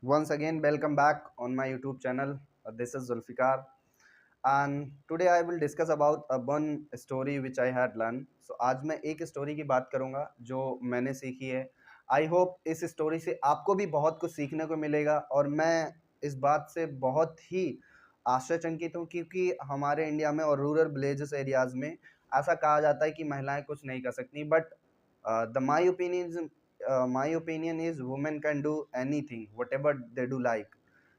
Once again, welcome back on my YouTube channel. This is Zulfikar, and today I will discuss about a one story which I had learned. So आज मैं एक story की बात करूँगा जो मैंने सीखी है. आई होप इस स्टोरी से आपको भी बहुत कुछ सीखने को मिलेगा और मैं इस बात से बहुत ही आश्चर्यचकित हूँ क्योंकि हमारे इंडिया में और रूरल विलेजेस एरियाज में ऐसा कहा जाता है कि महिलाएं कुछ नहीं कर सकती but the my opinion is women can do anything whatever they do like.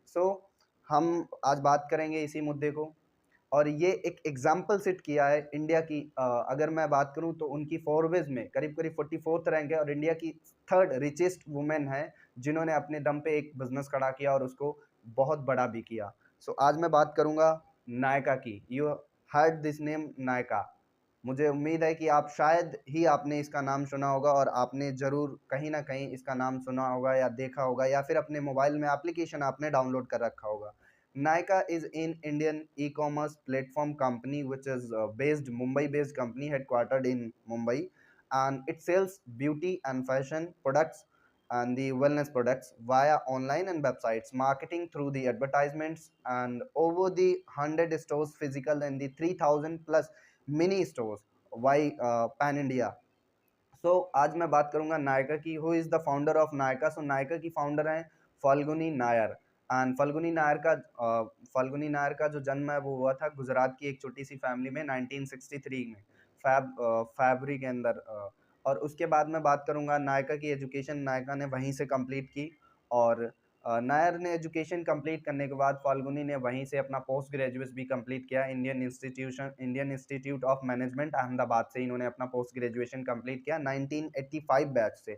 So हम आज बात करेंगे इसी मुद्दे को और ये एक एग्जाम्पल सेट किया है इंडिया की. अगर मैं बात करूं तो उनकी फोरवेज में करीब करीब 44th रैंक है और इंडिया की थर्ड रिचेस्ट वुमेन है जिन्होंने अपने दम पे एक बिजनेस खड़ा किया और उसको बहुत बड़ा भी किया. सो आज मैं बात करूंगा नायका की. You heard this name Nykaa. मुझे उम्मीद है कि आप शायद ही आपने इसका नाम सुना होगा और आपने ज़रूर कहीं ना कहीं इसका नाम सुना होगा या देखा होगा या फिर अपने मोबाइल में एप्लीकेशन आपने डाउनलोड कर रखा होगा. Nykaa is in Indian e-commerce platform company which is based company headquartered in Mumbai, and it sells beauty and fashion products and the wellness products via online and websites, marketing through the advertisements and over the 100 stores physical and the 3000 plus mini stores by pan India. सो आज मैं बात करूंगा नायका की. Who is the founder of Nykaa? So Nykaa की फाउंडर हैं Falguni Nayar. And Falguni Nayar का जो जन्म है वो हुआ था गुजरात की एक छोटी सी फैमिली में 1963 में फैब्री के अंदर. और उसके बाद मैं बात करूंगा नायका की एजुकेशन नायका ने वहीं से कंप्लीट की. और नायर ने एजुकेशन कंप्लीट करने के बाद फाल्गुनी ने वहीं से अपना पोस्ट ग्रेजुएट भी कंप्लीट किया. Indian institute of management Ahmedabad से इन्होंने अपना पोस्ट ग्रेजुएशन कंप्लीट किया 1985 बैच से.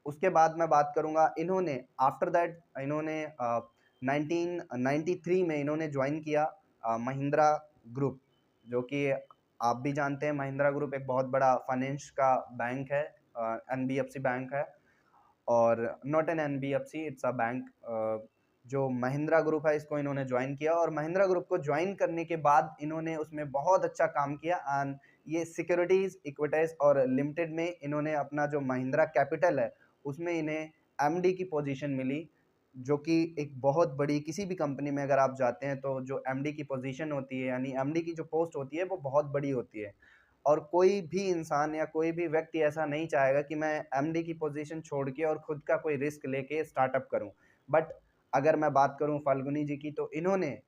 उसके बाद मैं बात करूंगा इन्होंने आफ्टर दैट इन्होंने 1993 में इन्होंने ज्वाइन किया महिंद्रा ग्रुप, जो कि आप भी जानते हैं महिंद्रा ग्रुप एक बहुत बड़ा फाइनेंस का बैंक है. एनबीएफसी बैंक है और not an NBFC, it's a bank. जो महिंद्रा ग्रुप है इसको इन्होंने ज्वाइन किया और महिंद्रा ग्रुप को ज्वाइन करने के बाद इन्होंने उसमें बहुत अच्छा काम किया. एंड ये सिक्योरिटीज इक्विटीज और लिमिटेड में इन्होंने अपना जो महिंद्रा कैपिटल है उसमें इन्हें एमडी की पोजीशन मिली, जो कि एक बहुत बड़ी किसी भी कंपनी में अगर आप जाते हैं तो जो एमडी की पोजीशन होती है यानी एमडी की जो पोस्ट होती है वो बहुत बड़ी होती है. और कोई भी इंसान या कोई भी व्यक्ति ऐसा नहीं चाहेगा कि मैं एमडी की पोजीशन छोड़ के और खुद का कोई रिस्क लेके स्टार्टअप करूं. बट अगर मैं बात करूं फाल्गुनी जी की तो इन्होंने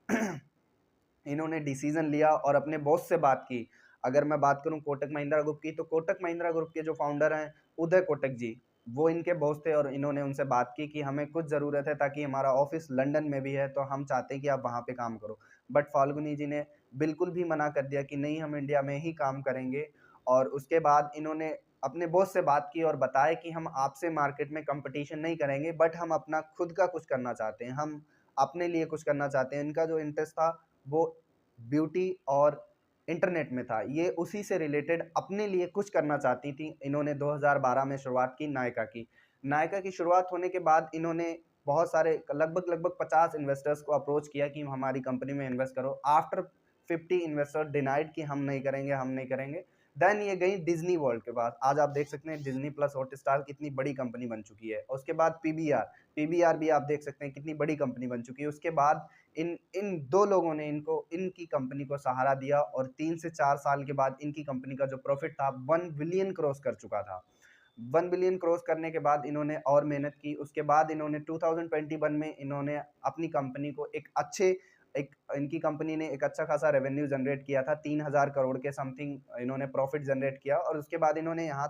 इन्होंने डिसीजन लिया और अपने बॉस से बात की. अगर मैं बात करूं कोटक महिंद्रा ग्रुप की तो कोटक महिंद्रा ग्रुप के जो फाउंडर हैं उदय कोटक जी, वो इनके बॉस थे और इन्होंने उनसे बात की कि हमें कुछ ज़रूरत है ताकि हमारा ऑफिस लंदन में भी है तो हम चाहते हैं कि आप वहाँ पे काम करो. बट फाल्गुनी जी ने बिल्कुल भी मना कर दिया कि नहीं, हम इंडिया में ही काम करेंगे. और उसके बाद इन्होंने अपने बॉस से बात की और बताया कि हम आपसे मार्केट में कंपटीशन नहीं करेंगे बट हम अपना खुद का कुछ करना चाहते हैं, हम अपने लिए कुछ करना चाहते हैं. इनका जो इंटरेस्ट था वो ब्यूटी और इंटरनेट में था. ये उसी से रिलेटेड अपने लिए कुछ करना चाहती थी. इन्होंने 2012 में शुरुआत की नायका की. नायका की शुरुआत होने के बाद इन्होंने बहुत सारे लगभग लगभग 50 इन्वेस्टर्स को अप्रोच किया कि हमारी कंपनी में इन्वेस्ट करो. आफ्टर 50 इन्वेस्टर डिनाइड कि हम नहीं करेंगे, हम नहीं करेंगे. देन ये गई डिज्नी वर्ल्ड के पास. आज आप देख सकते हैं डिज्नी प्लस हॉटस्टार कितनी बड़ी कंपनी बन चुकी है. उसके बाद पीबीआर भी आप देख सकते हैं कितनी बड़ी कंपनी बन चुकी है. उसके बाद इन इन दो लोगों ने इनको इनकी कंपनी को सहारा दिया और 3 से 4 साल के बाद इनकी कंपनी का जो प्रॉफिट था 1 बिलियन क्रॉस कर चुका था. 1 बिलियन क्रॉस करने के बाद इन्होंने और मेहनत की. उसके बाद इन्होंने 2021 में इन्होंने अपनी कंपनी को एक इनकी कंपनी ने एक अच्छा खासा रेवेन्यू जनरेट किया था. 3,000 करोड़ के समथिंग इन्होंने प्रॉफिट जनरेट किया और उसके बाद इन्होंने यहाँ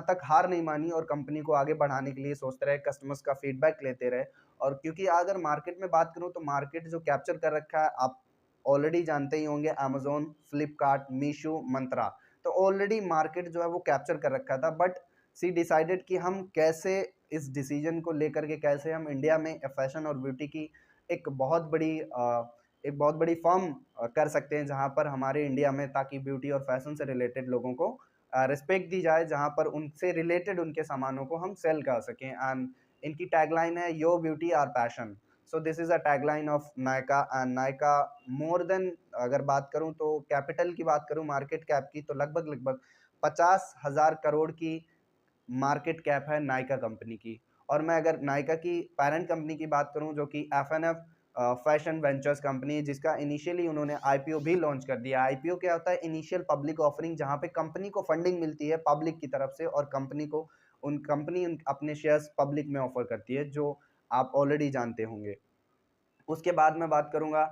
तक हार नहीं मानी और कंपनी को आगे बढ़ाने के लिए सोचते रहे, कस्टमर्स का फीडबैक लेते रहे. और क्योंकि अगर मार्केट में बात करूँ तो मार्केट जो कैप्चर कर रखा है आप ऑलरेडी जानते ही होंगे, अमेजोन, फ्लिपकार्ट, मीशो, मंत्रा. तो ऑलरेडी मार्केट जो है वो कैप्चर कर रखा था. बट सी डिसाइडेड कि हम कैसे इस डिसीजन को लेकर के कैसे हम इंडिया में फैशन और ब्यूटी की एक बहुत बड़ी एक बहुत बड़ी फर्म कर सकते हैं जहां पर हमारे इंडिया में, ताकि ब्यूटी और फैशन से रिलेटेड लोगों को रिस्पेक्ट दी जाए, जहां पर उनसे रिलेटेड उनके सामानों को हम सेल कर सकें. एंड इनकी टैगलाइन है your beauty are passion. So this is a tagline of Nykaa. And Nykaa more than, अगर बात करूं तो कैपिटल की बात करूं मार्केट कैप की, तो लगभग लगभग 50,000 करोड़ की मार्केट कैप है नायका कंपनी की. और मैं अगर नायका की पेरेंट कंपनी की बात करूं जो कि एफएनएफ फैशन वेंचर्स कंपनी, जिसका इनिशियली उन्होंने आईपीओ भी लॉन्च कर दिया। आईपीओ क्या होता है? इनिशियल पब्लिक ऑफरिंग, जहां पे कंपनी को फंडिंग मिलती है पब्लिक की तरफ से और कंपनी अपने शेयर्स पब्लिक में ऑफर करती है, जो आप ऑलरेडी जानते होंगे। उसके बाद मैं बात करूंगा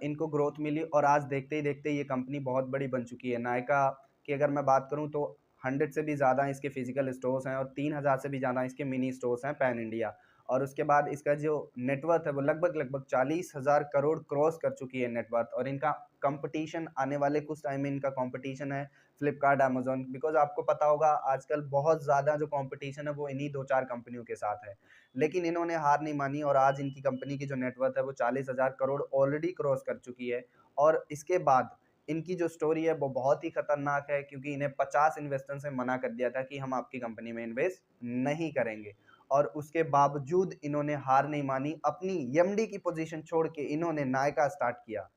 इनको ग्रोथ मिली और आज देखते ही देखते ये कंपनी बहुत बड़ी बन चुकी है। नायका की अगर मैं बात करूं तो 100 से भी ज़्यादा इसके फिजिकल स्टोर्स हैं और 3000 से भी ज़्यादा इसके मिनी स्टोर्स हैं पैन इंडिया। और उसके बाद इसका जो नेटवर्थ है वो लगभग 40,000 करोड़ क्रॉस कर चुकी है नेटवर्थ। और इनका कंपटीशन आने वाले कुछ टाइम में इनका कंपटीशन है फ्लिपकार्ट, अमेजोन, बिकॉज आपको पता होगा आजकल बहुत ज़्यादा जो कंपटीशन है वो इन्हीं 2-4 कंपनियों के साथ है। लेकिन इन्होंने हार नहीं मानी और आज इनकी कंपनी की जो नेटवर्थ है वो 40,000 करोड़ ऑलरेडी क्रॉस कर चुकी है। और इसके बाद इनकी जो स्टोरी है वो बहुत ही खतरनाक है, क्योंकि इन्हें 50 इन्वेस्टर से मना कर दिया था कि हम आपकी कंपनी में इन्वेस्ट नहीं करेंगे। और उसके बावजूद इन्होंने हार नहीं मानी, अपनी एमडी की पोजीशन छोड़ के इन्होंने नायका स्टार्ट किया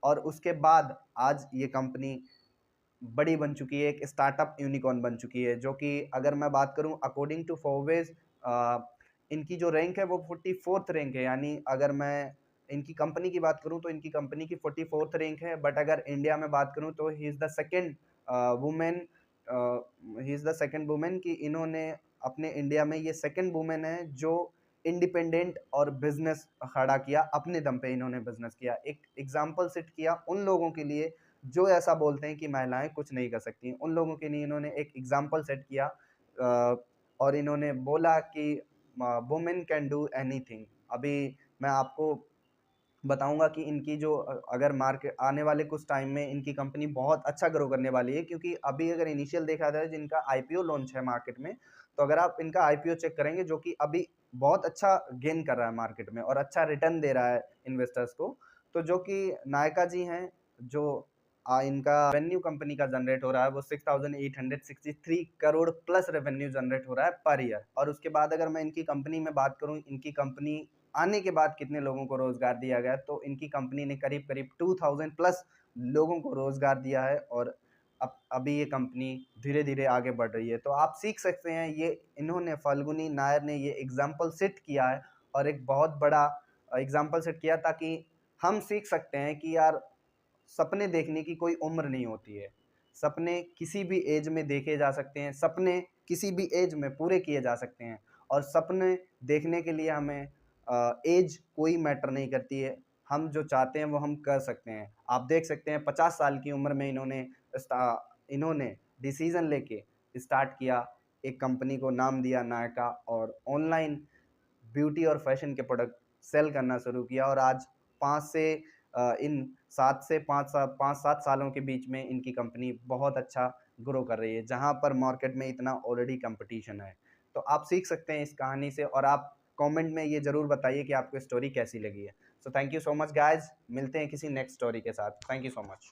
और उसके बाद आज ये कंपनी बड़ी बन चुकी है, एक स्टार्टअप यूनिकॉर्न बन चुकी है, जो कि अगर मैं बात करूं अकॉर्डिंग टू फोर्ब्स इनकी जो रैंक है वो 44th रैंक है। यानी अगर मैं इनकी कंपनी की बात करूं तो इनकी कंपनी की 44th रैंक है। बट अगर इंडिया में बात करूं तो he is the second women, he is the second women कि इन्होंने अपने इंडिया में ये सेकंड वुमेन है जो इंडिपेंडेंट और बिजनेस खड़ा किया, अपने दम पे इन्होंने बिजनेस किया, एक एग्जाम्पल सेट किया उन लोगों के लिए जो ऐसा बोलते हैं कि महिलाएं कुछ नहीं कर सकती। उन लोगों के लिए इन्होंने एक एग्जाम्पल सेट किया और इन्होंने बोला कि वुमेन कैन डू एनीथिंग। अभी मैं आपको बताऊंगा कि इनकी जो अगर मार्केट आने वाले कुछ टाइम में इनकी कंपनी बहुत अच्छा ग्रो करने वाली है, क्योंकि अभी अगर इनिशियल देखा जाए जिनका आईपीओ लॉन्च है मार्केट में, तो अगर आप इनका आईपीओ चेक करेंगे जो कि अभी बहुत अच्छा गेन कर रहा है मार्केट में और अच्छा रिटर्न दे रहा है इन्वेस्टर्स को, तो जो कि नायका जी हैं, जो इनका रेवेन्यू कंपनी का जनरेट हो रहा है वो 6,863 करोड़ प्लस रेवेन्यू जनरेट हो रहा है पर ईयर। और उसके बाद अगर मैं इनकी कंपनी में बात करूं, इनकी कंपनी आने के बाद कितने लोगों को रोजगार दिया गया, तो इनकी कंपनी ने करीब करीब 2000 प्लस लोगों को रोजगार दिया है और अब अभी ये कंपनी धीरे धीरे आगे बढ़ रही है। तो आप सीख सकते हैं, ये इन्होंने फाल्गुनी नायर ने ये एग्जाम्पल सेट किया है और एक बहुत बड़ा एग्जाम्पल सेट किया ताकि हम सीख सकते हैं कि यार सपने देखने की कोई उम्र नहीं होती है। सपने किसी भी एज में देखे जा सकते हैं, सपने किसी भी एज में पूरे किए जा सकते हैं और सपने देखने के लिए हमें एज कोई मैटर नहीं करती है। हम जो चाहते हैं वो हम कर सकते हैं। आप देख सकते हैं 50 साल की उम्र में इन्होंने डिसीजन लेके स्टार्ट किया, एक कंपनी को नाम दिया नायका और ऑनलाइन ब्यूटी और फैशन के प्रोडक्ट सेल करना शुरू किया। और आज 5 से इन 7 से 5-7 सालों के बीच में इनकी कंपनी बहुत अच्छा ग्रो कर रही है, जहां पर मार्केट में इतना ऑलरेडी कंपटीशन है। तो आप सीख सकते हैं इस कहानी से और आप कमेंट में ये ज़रूर बताइए कि आपको स्टोरी कैसी लगी है। So thank you so much guys, मिलते हैं किसी नेक्स्ट स्टोरी के साथ। Thank you so much.